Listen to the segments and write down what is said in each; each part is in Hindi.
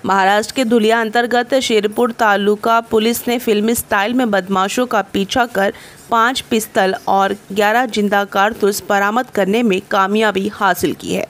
महाराष्ट्र के धुलिया अंतर्गत शिरपुर तालुका पुलिस ने फिल्मी स्टाइल में बदमाशों का पीछा कर 5 पिस्तल और 11 जिंदा कारतूस बरामद करने में कामयाबी हासिल की है।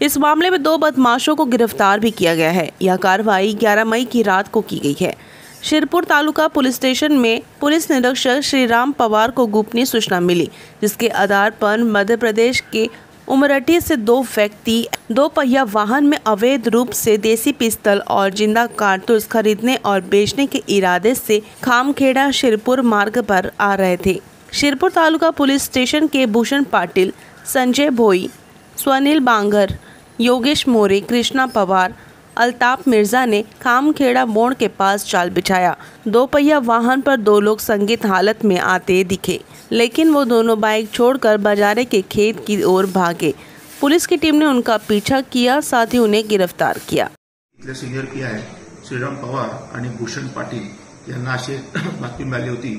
इस मामले में 2 बदमाशों को गिरफ्तार भी किया गया है। यह कार्रवाई 11 मई की रात को की गई है। शिरपुर तालुका पुलिस स्टेशन में पुलिस निरीक्षक श्रीराम पवार को गोपनीय सूचना मिली, जिसके आधार पर मध्य प्रदेश के उमरठी से 2 व्यक्ति 2 पहिया वाहन में अवैध रूप से देसी पिस्तल और जिंदा कारतूस खरीदने और बेचने के इरादे से खामखेड़ा शिरपुर मार्ग पर आ रहे थे। शिरपुर तालुका पुलिस स्टेशन के भूषण पाटिल, संजय भोई, स्वनिल बांगर, योगेश मोरे, कृष्णा पवार, अल्ताफ मिर्जा ने खामखेड़ा मोड़ के पास जाल बिछाया। 2 पहिया वाहन पर 2 लोग संदिग्ध हालत में आते दिखे, लेकिन वो दोनों बाइक छोड़कर बाजारे के खेत की ओर भागे। पुलिस की टीम ने उनका पीछा किया, साथ ही उन्हें गिरफ्तार किया। Senior P I Shriram Pawar आणि भूषण पाटील यांना अशी बातमी मिळाली होती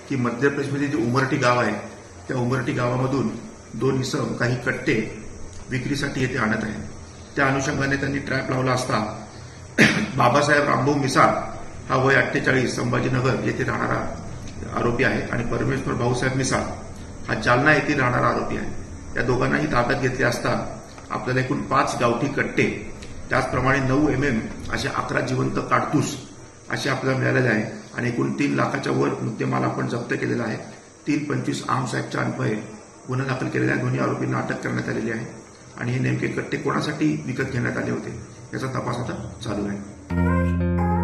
की मध्य प्रदेशमध्ये जे उमरठी गाव आहे त्या उमरठी गावामधून 2 इसम काही कट्टे विक्रीसाठी येथे आणत आहेत। त्या अनुषंगाने त्यांनी ट्रॅप लावला असता बाबासाहेब रामभाऊ मिसाळ हा वय 48 संभाजीनगर येथे राहणारा आरोपी आहे आणि परमेश्वर भाऊसाहेब मिसाळ हा जालना येथे राहणारा आरोपी आहे। या दोघांनाही ताब्यात घेतले असता आपल्याला एकूण 5 गावठी कट्टे, त्याचप्रमाणे 9 MM असे 11 जिवंत कारतूस असे आपल्याला मिळालेले आहे आणि एकूण 3 लाखाच्या वर मुद्देमाल आपण जप्त केलेला आहे। 325 आर्म्स ऍक्टच्या अन्वये गुन्हा दाखल केलेला आहे। दोन्ही आरोपींना अटक करण्यात आलेली आहे आणि हे नेमके कट्टे कोणासाठी विकत घेण्यात आले होते याचा तपास आता चालू आहे।